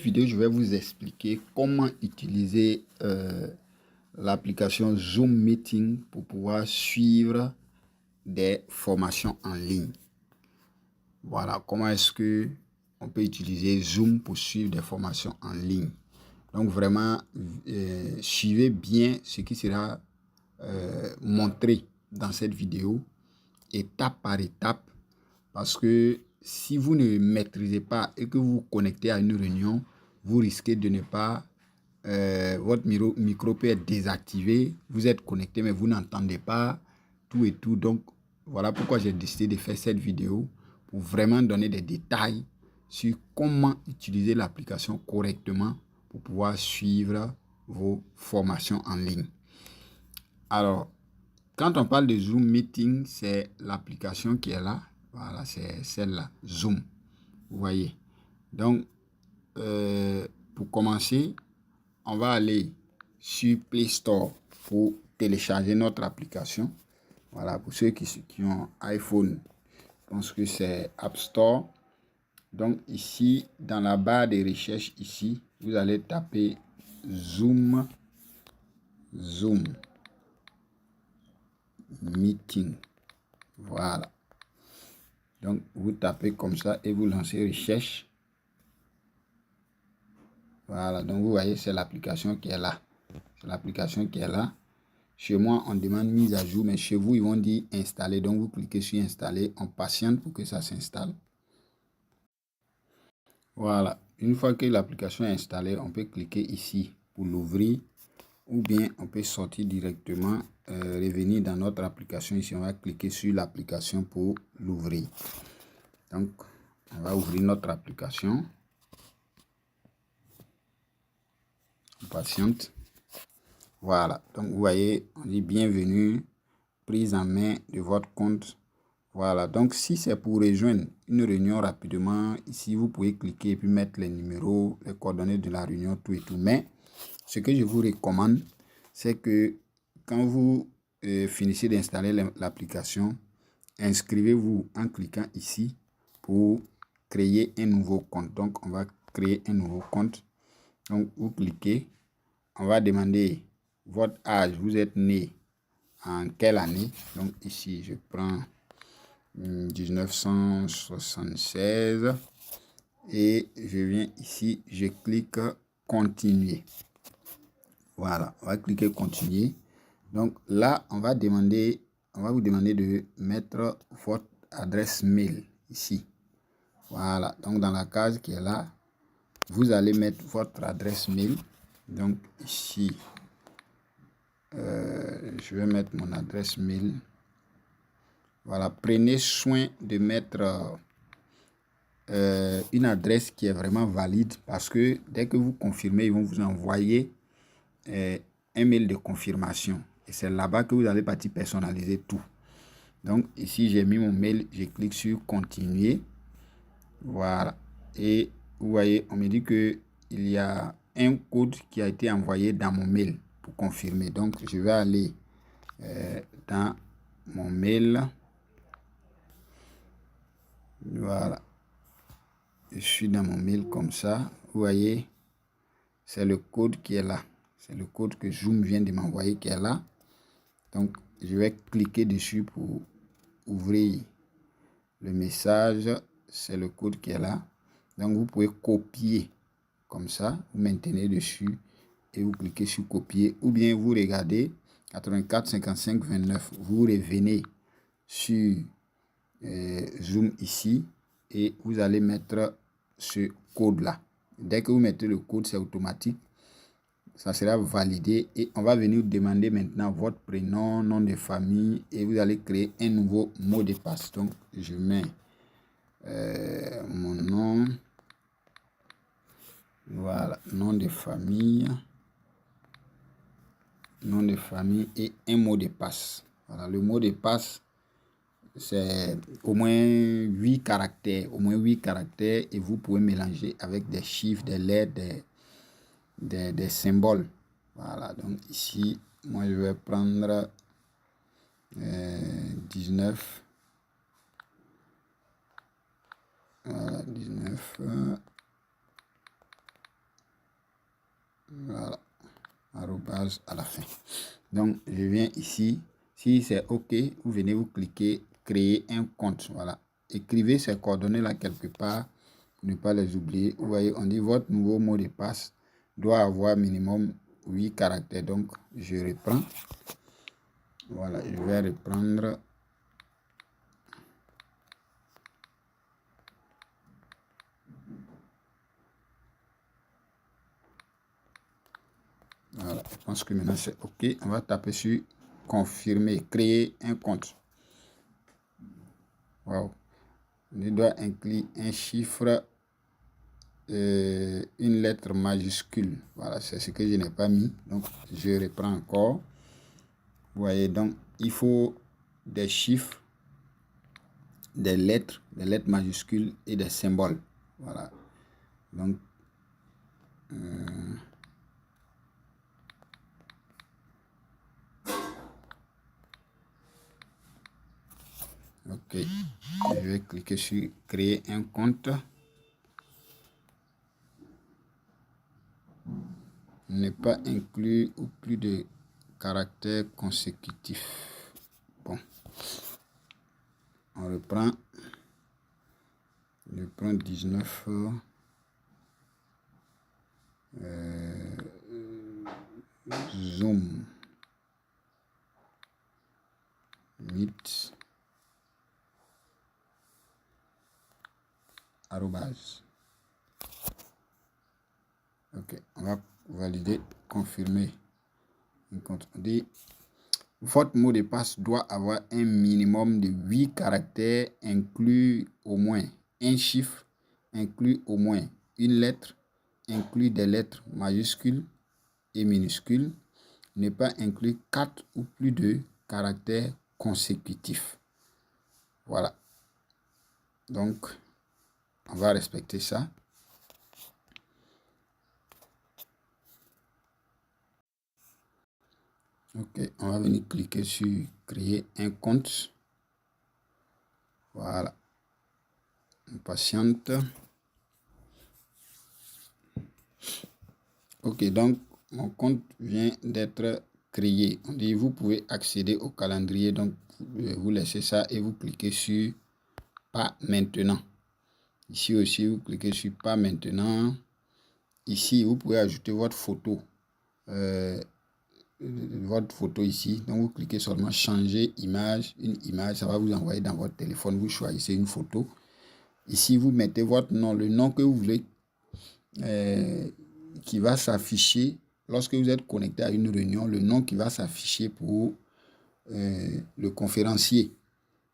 Vidéo, je vais vous expliquer comment utiliser l'application Zoom Meeting pour pouvoir suivre des formations en ligne. Voilà, comment est-ce que on peut utiliser Zoom pour suivre des formations en ligne. Donc vraiment, suivez bien ce qui sera montré dans cette vidéo, étape par étape, parce que si vous ne maîtrisez pas et que vous vous connectez à une réunion, vous risquez de ne pas, votre micro peut être désactivé, vous êtes connecté mais vous n'entendez pas tout et tout. Donc voilà pourquoi j'ai décidé de faire cette vidéo pour vraiment donner des détails sur comment utiliser l'application correctement pour pouvoir suivre vos formations en ligne. Alors, quand on parle de Zoom Meeting, c'est l'application qui est là. Voilà, c'est celle-là, Zoom. Vous voyez. Donc, pour commencer, on va aller sur Play Store pour télécharger notre application. Voilà, pour ceux qui ont iPhone, je pense que c'est App Store. Donc, ici, dans la barre de recherche, ici, vous allez taper Zoom Meeting. Voilà. Donc, vous tapez comme ça et vous lancez recherche. Voilà. Donc, vous voyez, c'est l'application qui est là. C'est l'application qui est là. Chez moi, on demande mise à jour, mais chez vous, ils vont dire installer. Donc, vous cliquez sur installer. On patiente pour que ça s'installe. Voilà. Une fois que l'application est installée, on peut cliquer ici pour l'ouvrir. Ou bien, on peut sortir directement, revenir dans notre application. Ici, on va cliquer sur l'application pour l'ouvrir. Donc, on va ouvrir notre application. On patiente. Voilà. Donc, vous voyez, on dit bienvenue, prise en main de votre compte. Voilà. Donc, si c'est pour rejoindre une réunion rapidement, ici, vous pouvez cliquer et puis mettre les numéros, les coordonnées de la réunion, tout et tout. Mais, ce que je vous recommande, c'est que quand vous finissez d'installer l'application, inscrivez-vous en cliquant ici pour créer un nouveau compte. Donc, on va créer un nouveau compte. Donc, vous cliquez. On va demander votre âge. Vous êtes né en quelle année? Donc, ici, je prends 1976. Et je viens ici, je clique continuer. Voilà, on va cliquer continuer. Donc là, on va vous demander de mettre votre adresse mail ici. Voilà, donc dans la case qui est là, vous allez mettre votre adresse mail. Donc ici, je vais mettre mon adresse mail. Voilà, prenez soin de mettre une adresse qui est vraiment valide parce que dès que vous confirmez, ils vont vous envoyer un mail de confirmation. Et c'est là-bas que vous allez partir personnaliser tout. Donc ici, j'ai mis mon mail, je clique sur continuer. Voilà. Et vous voyez, on me dit que il y a un code qui a été envoyé dans mon mail pour confirmer. Donc, je vais aller dans mon mail. Voilà. Je suis dans mon mail comme ça. Vous voyez, c'est le code qui est là. C'est le code que Zoom vient de m'envoyer qui est là. Donc, je vais cliquer dessus pour ouvrir le message. C'est le code qui est là. Donc, vous pouvez copier comme ça. Vous maintenez dessus et vous cliquez sur copier. Ou bien vous regardez 84 55 29. Vous revenez sur Zoom ici et vous allez mettre ce code là. Dès que vous mettez le code, c'est automatique. Ça sera validé et on va venir demander maintenant votre prénom, nom de famille et vous allez créer un nouveau mot de passe. Donc, je mets mon nom, voilà, nom de famille et un mot de passe. Voilà, le mot de passe, c'est au moins 8 caractères, et vous pouvez mélanger avec des chiffres, des lettres, des symboles. Voilà, donc ici, moi je vais prendre 19. Voilà, 19. Voilà. Arrobase à la fin. Donc, je viens ici. Si c'est OK, vous venez, vous cliquez créer un compte. Voilà. Écrivez ces coordonnées-là quelque part pour ne pas les oublier. Vous voyez, on dit votre nouveau mot de passe doit avoir minimum 8 caractères. Donc, je reprends. Voilà, je vais reprendre. Voilà, je pense que maintenant c'est OK. On va taper sur confirmer, créer un compte. Wow. On doit inclure un chiffre, une lettre majuscule. Voilà, c'est ce que je n'ai pas mis. Donc, je reprends encore. Vous voyez, donc, il faut des chiffres, des lettres majuscules et des symboles. Voilà. Donc, OK. Je vais cliquer sur créer un compte. Ne pas inclure ou plus de caractères consécutifs. Bon. On reprend. Je prends 19. Zoom. Meet. Arrobase. OK. On va valider, confirmer. On dit, votre mot de passe doit avoir un minimum de 8 caractères, inclus au moins un chiffre, inclus au moins une lettre, inclus des lettres majuscules et minuscules, ne pas inclure 4 ou plus de caractères consécutifs. Voilà. Donc, on va respecter ça. OK, on va venir cliquer sur créer un compte. Voilà. On patiente. OK, donc mon compte vient d'être créé. On dit vous pouvez accéder au calendrier. Donc, vous laissez ça et vous cliquez sur pas maintenant. Ici aussi, vous cliquez sur pas maintenant. Ici, vous pouvez ajouter votre photo. Votre photo ici. Donc, vous cliquez seulement changer image, une image. Ça va vous envoyer dans votre téléphone. Vous choisissez une photo. Ici, vous mettez votre nom, le nom que vous voulez qui va s'afficher lorsque vous êtes connecté à une réunion, le nom qui va s'afficher pour le conférencier.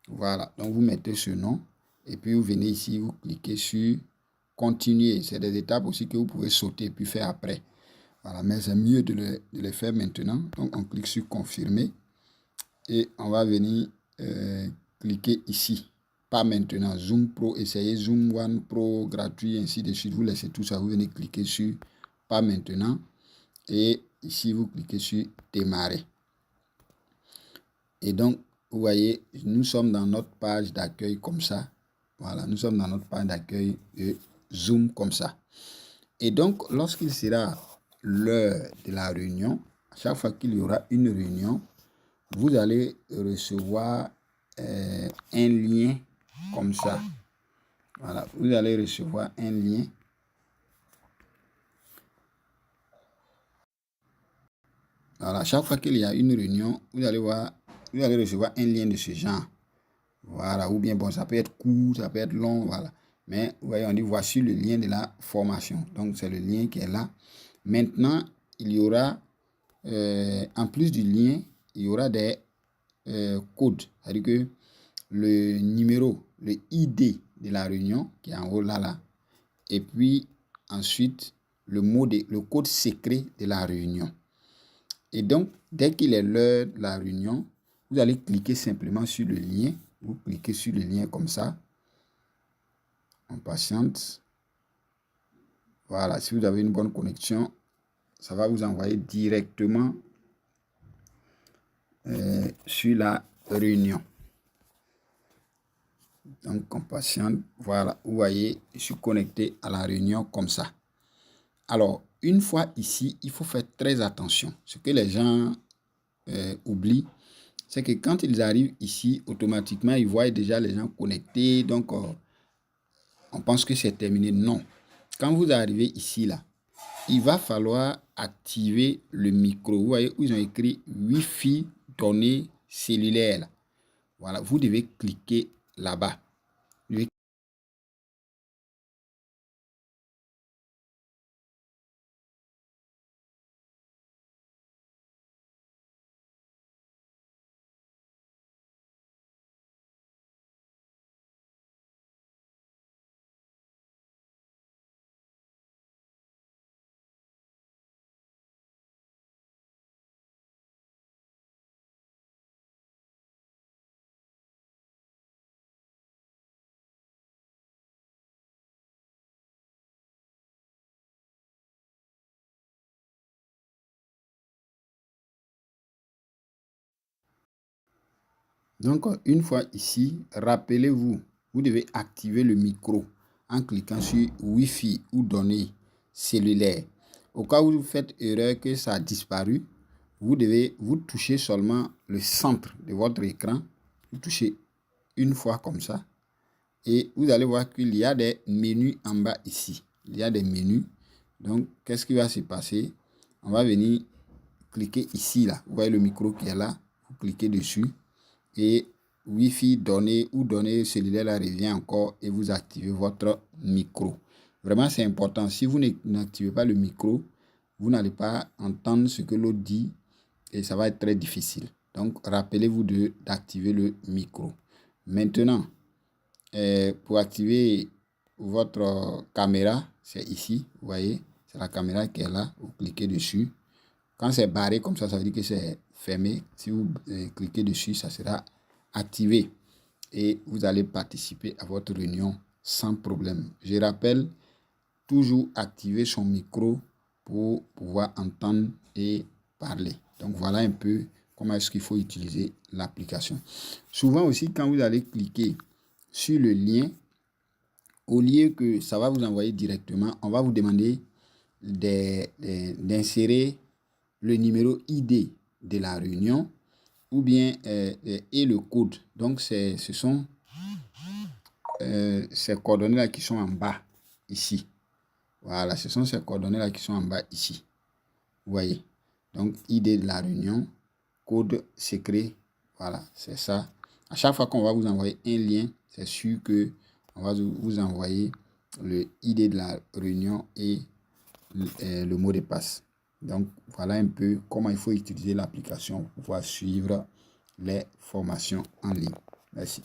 Voilà, donc vous mettez ce nom et puis vous venez ici, vous cliquez sur continuer. C'est des étapes aussi que vous pouvez sauter et puis faire après. Voilà, mais c'est mieux de les faire maintenant. Donc on clique sur confirmer et on va venir cliquer ici. Pas maintenant, Zoom Pro, essayez Zoom One Pro gratuit, ainsi de suite. Vous laissez tout ça, vous venez cliquer sur pas maintenant. Et ici, vous cliquez sur démarrer. Et donc, vous voyez, nous sommes dans notre page d'accueil comme ça. Voilà, nous sommes dans notre page d'accueil de Zoom comme ça. Et donc, lorsqu'il sera l'heure de la réunion, à chaque fois qu'il y aura une réunion, vous allez recevoir un lien comme ça. Voilà, vous allez recevoir un lien. Voilà, chaque fois qu'il y a une réunion, vous allez recevoir un lien de ce genre. Voilà, ou bien bon, ça peut être court, ça peut être long, voilà. Mais vous voyez, on dit voici le lien de la formation. Donc, c'est le lien qui est là. Maintenant, il y aura, en plus du lien, il y aura des codes. C'est-à-dire que le numéro, le ID de la réunion, qui est en haut là, et puis ensuite, le code secret de la réunion. Et donc, dès qu'il est l'heure de la réunion, vous allez cliquer simplement sur le lien. Vous cliquez sur le lien comme ça. On patiente. Voilà, si vous avez une bonne connexion, ça va vous envoyer directement sur la réunion. Donc, on patiente. Voilà, vous voyez, je suis connecté à la réunion comme ça. Alors, une fois ici, il faut faire très attention. Ce que les gens oublient, c'est que quand ils arrivent ici, automatiquement, ils voient déjà les gens connectés. Donc, on pense que c'est terminé. Non. Quand vous arrivez ici, là, il va falloir activer le micro. Vous voyez où ils ont écrit Wi-Fi données cellulaires. Voilà, vous devez cliquer là-bas. Donc, une fois ici, rappelez-vous, vous devez activer le micro en cliquant sur Wi-Fi ou données cellulaires. Au cas où vous faites erreur que ça a disparu, vous devez vous toucher seulement le centre de votre écran. Vous touchez une fois comme ça. Et vous allez voir qu'il y a des menus en bas ici. Il y a des menus. Donc, qu'est-ce qui va se passer? On va venir cliquer ici, là. Vous voyez le micro qui est là. Vous cliquez dessus. Et Wi-Fi données ou données cellulaires là revient encore et vous activez votre micro. Vraiment, c'est important. Si vous n'activez pas le micro, vous n'allez pas entendre ce que l'autre dit et ça va être très difficile. Donc, rappelez-vous d'activer le micro. Maintenant, pour activer votre caméra, c'est ici, vous voyez, c'est la caméra qui est là, vous cliquez dessus. Quand c'est barré comme ça veut dire que c'est fermé. Si vous cliquez dessus, ça sera activé et vous allez participer à votre réunion sans problème. Je rappelle, toujours activer son micro pour pouvoir entendre et parler. Donc voilà un peu comment est-ce qu'il faut utiliser l'application. Souvent aussi, quand vous allez cliquer sur le lien, au lieu que ça va vous envoyer directement, on va vous demander d'insérer le numéro ID de la réunion ou bien et le code. Donc, ce sont ces coordonnées-là qui sont en bas ici. Voilà, ce sont ces coordonnées-là qui sont en bas ici. Vous voyez. Donc, ID de la réunion, code secret. Voilà, c'est ça. À chaque fois qu'on va vous envoyer un lien, c'est sûr que on va vous envoyer le ID de la réunion et le mot de passe. Donc, voilà un peu comment il faut utiliser l'application pour pouvoir suivre les formations en ligne. Merci.